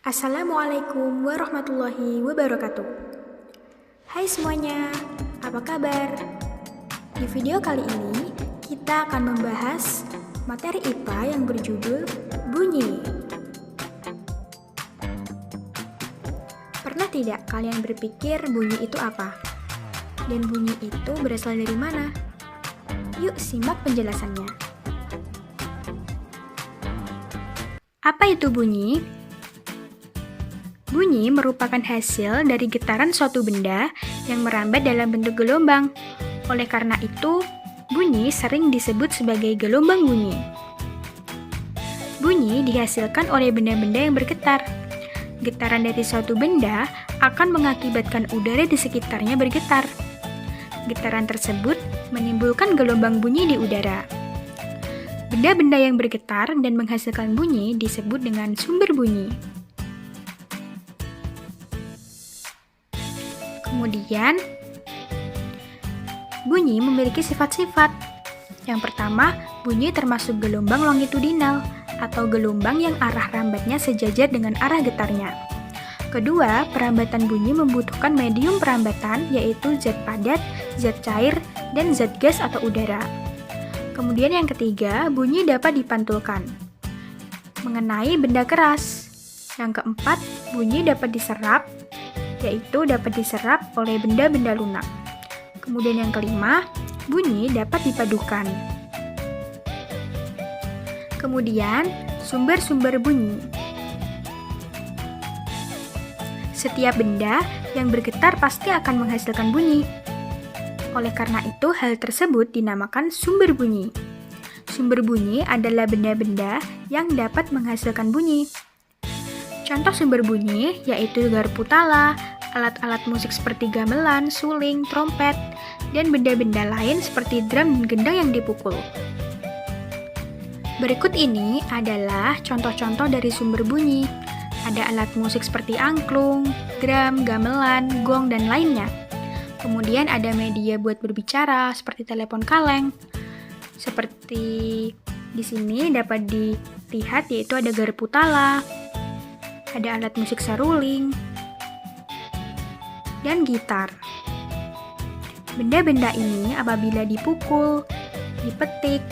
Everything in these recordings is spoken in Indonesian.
Assalamualaikum warahmatullahi wabarakatuh. Hai semuanya, apa kabar? Di video kali ini, kita akan membahas materi IPA yang berjudul bunyi. Pernah tidak kalian berpikir bunyi itu apa? Dan bunyi itu berasal dari mana? Yuk simak penjelasannya. Apa itu bunyi? Bunyi merupakan hasil dari getaran suatu benda yang merambat dalam bentuk gelombang. Oleh karena itu, bunyi sering disebut sebagai gelombang bunyi. Bunyi dihasilkan oleh benda-benda yang bergetar. Getaran dari suatu benda akan mengakibatkan udara di sekitarnya bergetar. Getaran tersebut menimbulkan gelombang bunyi di udara. Benda-benda yang bergetar dan menghasilkan bunyi disebut dengan sumber bunyi. Kemudian, bunyi memiliki sifat-sifat. Yang pertama, bunyi termasuk gelombang longitudinal atau gelombang yang arah rambatnya sejajar dengan arah getarnya. Kedua, perambatan bunyi membutuhkan medium perambatan yaitu zat padat, zat cair, dan zat gas atau udara. Kemudian yang ketiga, bunyi dapat dipantulkan mengenai benda keras. Yang keempat, bunyi dapat diserap, yaitu dapat diserap oleh benda-benda lunak. Kemudian yang kelima, bunyi dapat dipadukan. Kemudian, sumber-sumber bunyi. Setiap benda yang bergetar pasti akan menghasilkan bunyi. Oleh karena itu, hal tersebut dinamakan sumber bunyi. Sumber bunyi adalah benda-benda yang dapat menghasilkan bunyi. Contoh sumber bunyi yaitu garpu tala, alat-alat musik seperti gamelan, suling, trompet, dan benda-benda lain seperti drum dan gendang yang dipukul. Berikut ini adalah contoh-contoh dari sumber bunyi. Ada alat musik seperti angklung, drum, gamelan, gong, dan lainnya. Kemudian ada media buat berbicara seperti telepon kaleng. Seperti di sini dapat dilihat yaitu ada garpu tala, ada alat musik saruling, dan gitar. Benda-benda ini apabila dipukul, dipetik,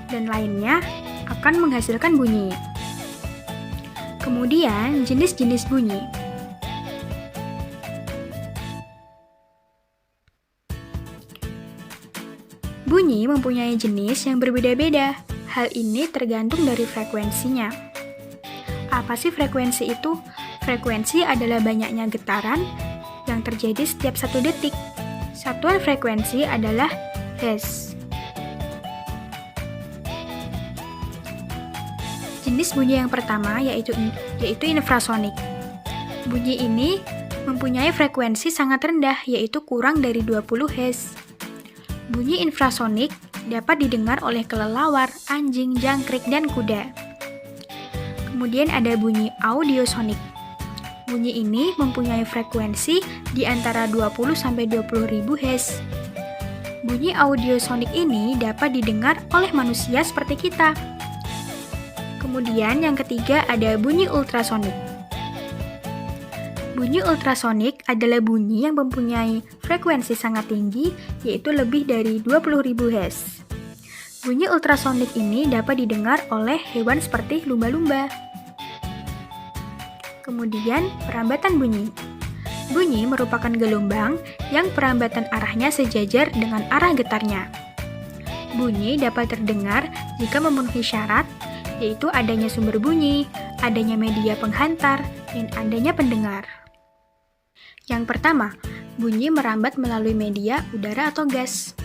dan lainnya akan menghasilkan bunyi. Kemudian jenis-jenis bunyi. Bunyi mempunyai jenis yang berbeda-beda. Hal ini tergantung dari frekuensinya. Apa sih frekuensi itu? Frekuensi adalah banyaknya getaran yang terjadi setiap 1 detik. Satuan frekuensi adalah Hertz. Jenis bunyi yang pertama yaitu infrasonik. Bunyi ini mempunyai frekuensi sangat rendah yaitu kurang dari 20 Hz. Bunyi infrasonik dapat didengar oleh kelelawar, anjing, jangkrik, dan kuda. Kemudian ada bunyi audiosonik. Bunyi ini mempunyai frekuensi di antara 20-20 ribu Hz. Bunyi audiosonik ini dapat didengar oleh manusia seperti kita. Kemudian yang ketiga ada bunyi ultrasonik. Bunyi ultrasonik adalah bunyi yang mempunyai frekuensi sangat tinggi, yaitu lebih dari 20.000 Hz. Bunyi ultrasonik ini dapat didengar oleh hewan seperti lumba-lumba. Kemudian, perambatan bunyi. Bunyi merupakan gelombang yang perambatan arahnya sejajar dengan arah getarnya. Bunyi dapat terdengar jika memenuhi syarat, yaitu adanya sumber bunyi, adanya media penghantar, dan adanya pendengar. Yang pertama, bunyi merambat melalui media udara atau gas,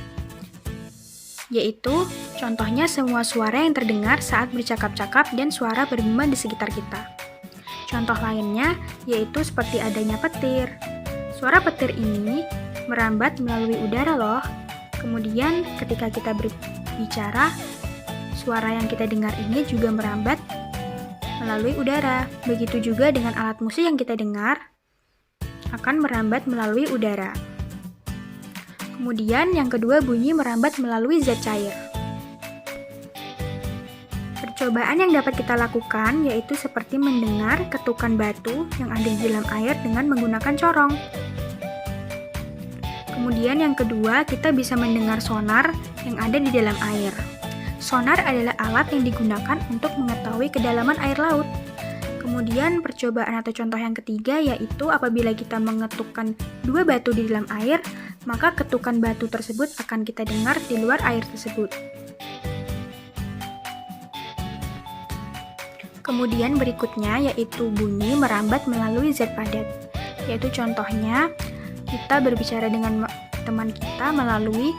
yaitu contohnya semua suara yang terdengar saat bercakap-cakap dan suara bergema di sekitar kita. Contoh lainnya yaitu seperti adanya petir. Suara petir ini merambat melalui udara loh. Kemudian ketika kita berbicara, suara yang kita dengar ini juga merambat melalui udara. Begitu juga dengan alat musik yang kita dengar akan merambat melalui udara. Kemudian yang kedua bunyi merambat melalui zat cair. Percobaan yang dapat kita lakukan yaitu seperti mendengar ketukan batu yang ada di dalam air dengan menggunakan corong. Kemudian yang kedua, kita bisa mendengar sonar yang ada di dalam air. Sonar adalah alat yang digunakan untuk mengetahui kedalaman air laut. Kemudian percobaan atau contoh yang ketiga yaitu apabila kita mengetukkan dua batu di dalam air, maka ketukan batu tersebut akan kita dengar di luar air tersebut. Kemudian berikutnya yaitu bunyi merambat melalui zat padat, yaitu contohnya kita berbicara dengan teman kita melalui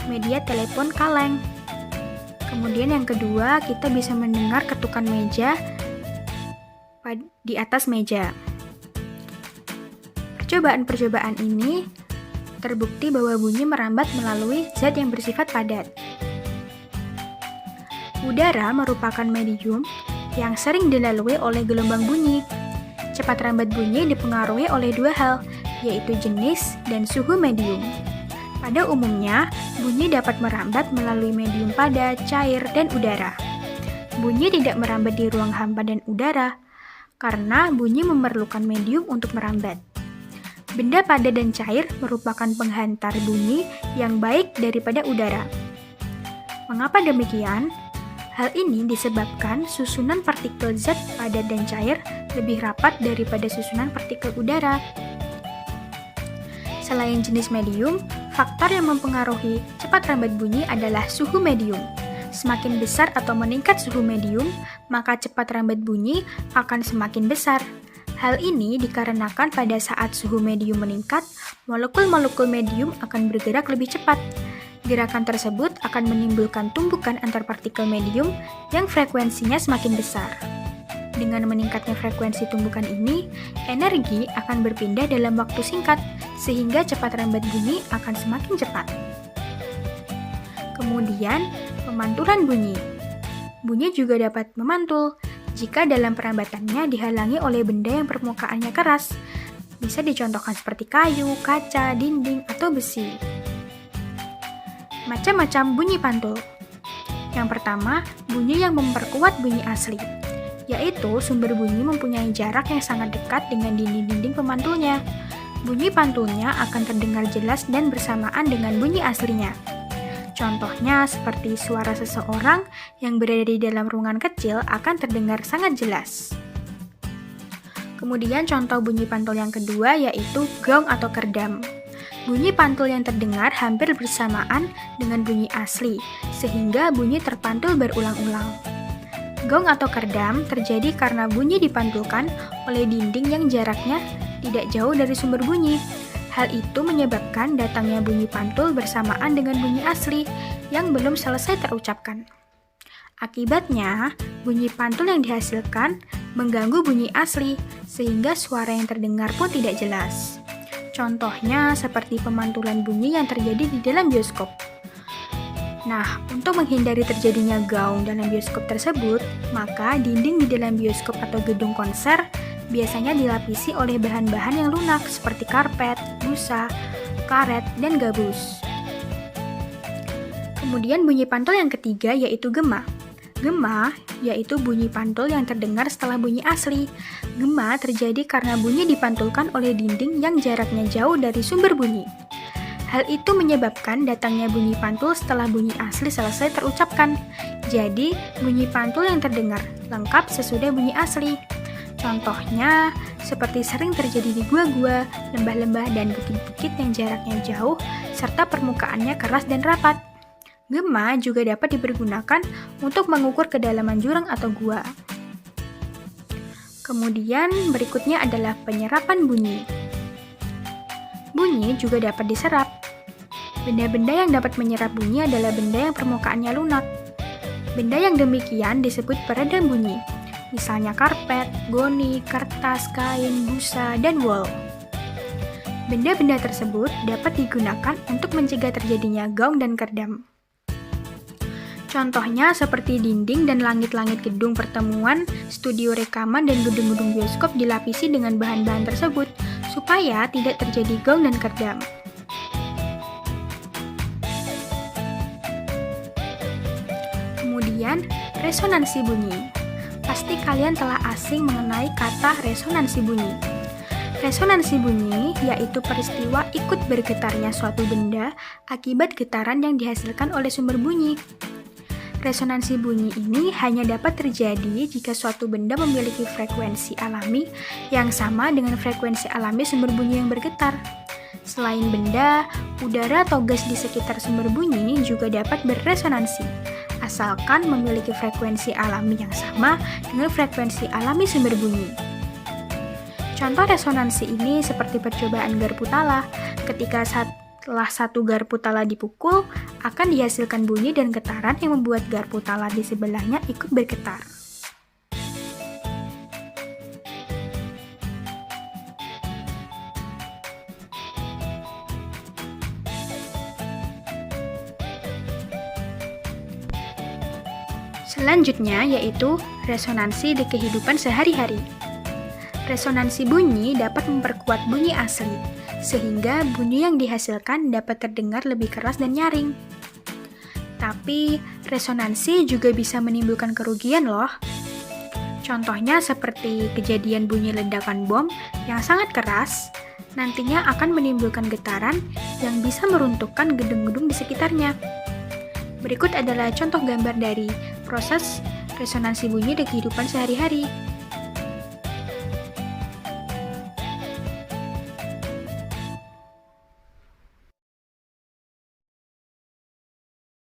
media telepon kaleng. Kemudian yang kedua, kita bisa mendengar ketukan meja di atas meja. Percobaan-percobaan ini terbukti bahwa bunyi merambat melalui zat yang bersifat padat. Udara merupakan medium yang sering dilalui oleh gelombang bunyi. Cepat rambat bunyi dipengaruhi oleh dua hal, yaitu jenis dan suhu medium. Pada umumnya, bunyi dapat merambat melalui medium padat, cair, dan udara. Bunyi tidak merambat di ruang hampa dan udara, karena bunyi memerlukan medium untuk merambat. Benda padat dan cair merupakan penghantar bunyi yang baik daripada udara. Mengapa demikian? Hal ini disebabkan susunan partikel zat padat dan cair lebih rapat daripada susunan partikel udara. Selain jenis medium, faktor yang mempengaruhi cepat rambat bunyi adalah suhu medium. Semakin besar atau meningkat suhu medium, maka cepat rambat bunyi akan semakin besar. Hal ini dikarenakan pada saat suhu medium meningkat, molekul-molekul medium akan bergerak lebih cepat. Gerakan tersebut akan menimbulkan tumbukan antar partikel medium yang frekuensinya semakin besar. Dengan meningkatnya frekuensi tumbukan ini, energi akan berpindah dalam waktu singkat, sehingga cepat rambat bunyi akan semakin cepat. Kemudian, pemantulan bunyi. Bunyi juga dapat memantul jika dalam perambatannya dihalangi oleh benda yang permukaannya keras. Bisa dicontohkan seperti kayu, kaca, dinding, atau besi. Macam-macam bunyi pantul. Yang pertama, bunyi yang memperkuat bunyi asli, yaitu sumber bunyi mempunyai jarak yang sangat dekat dengan dinding-dinding pemantulnya. Bunyi pantulnya akan terdengar jelas dan bersamaan dengan bunyi aslinya. Contohnya seperti suara seseorang yang berada di dalam ruangan kecil akan terdengar sangat jelas. Kemudian contoh bunyi pantul yang kedua yaitu gong atau kerdam. Bunyi pantul yang terdengar hampir bersamaan dengan bunyi asli, sehingga bunyi terpantul berulang-ulang. Gong atau kerdam terjadi karena bunyi dipantulkan oleh dinding yang jaraknya tidak jauh dari sumber bunyi. Hal itu menyebabkan datangnya bunyi pantul bersamaan dengan bunyi asli yang belum selesai terucapkan. Akibatnya, bunyi pantul yang dihasilkan mengganggu bunyi asli, sehingga suara yang terdengar pun tidak jelas. Contohnya seperti pemantulan bunyi yang terjadi di dalam bioskop. Nah, untuk menghindari terjadinya gaung dalam bioskop tersebut, maka dinding di dalam bioskop atau gedung konser biasanya dilapisi oleh bahan-bahan yang lunak seperti karpet, busa, karet, dan gabus. Kemudian bunyi pantul yang ketiga yaitu gema. Gema yaitu bunyi pantul yang terdengar setelah bunyi asli. Gema terjadi karena bunyi dipantulkan oleh dinding yang jaraknya jauh dari sumber bunyi. Hal itu menyebabkan datangnya bunyi pantul setelah bunyi asli selesai terucapkan. Jadi, bunyi pantul yang terdengar lengkap sesudah bunyi asli. Contohnya, seperti sering terjadi di gua-gua, lembah-lembah, dan bukit-bukit yang jaraknya jauh, serta permukaannya keras dan rapat. Gema juga dapat dipergunakan untuk mengukur kedalaman jurang atau gua. Kemudian, berikutnya adalah penyerapan bunyi. Bunyi juga dapat diserap. Benda-benda yang dapat menyerap bunyi adalah benda yang permukaannya lunak. Benda yang demikian disebut peredam bunyi. Misalnya karpet, goni, kertas, kain, busa, dan wol. Benda-benda tersebut dapat digunakan untuk mencegah terjadinya gaung dan kerdam. Contohnya seperti dinding dan langit-langit gedung pertemuan, studio rekaman, dan gedung-gedung bioskop dilapisi dengan bahan-bahan tersebut supaya tidak terjadi gaung dan kerdam. Kemudian, Resonansi bunyi. Pasti kalian telah asing mengenai kata resonansi bunyi. Resonansi bunyi yaitu peristiwa ikut bergetarnya suatu benda akibat getaran yang dihasilkan oleh sumber bunyi. Resonansi bunyi ini hanya dapat terjadi jika suatu benda memiliki frekuensi alami yang sama dengan frekuensi alami sumber bunyi yang bergetar. Selain benda, udara atau gas di sekitar sumber bunyi juga dapat berresonansi, asalkan memiliki frekuensi alami yang sama dengan frekuensi alami sumber bunyi. Contoh resonansi ini seperti percobaan garpu tala. Ketika setelah satu garpu tala dipukul, akan dihasilkan bunyi dan getaran yang membuat garpu tala di sebelahnya ikut bergetar. Selanjutnya yaitu resonansi di kehidupan sehari-hari. Resonansi bunyi dapat memperkuat bunyi asli, sehingga bunyi yang dihasilkan dapat terdengar lebih keras dan nyaring. Tapi, resonansi juga bisa menimbulkan kerugian loh. Contohnya seperti kejadian bunyi ledakan bom yang sangat keras, nantinya akan menimbulkan getaran yang bisa meruntuhkan gedung-gedung di sekitarnya. Berikut adalah contoh gambar dari proses resonansi bunyi di kehidupan sehari-hari.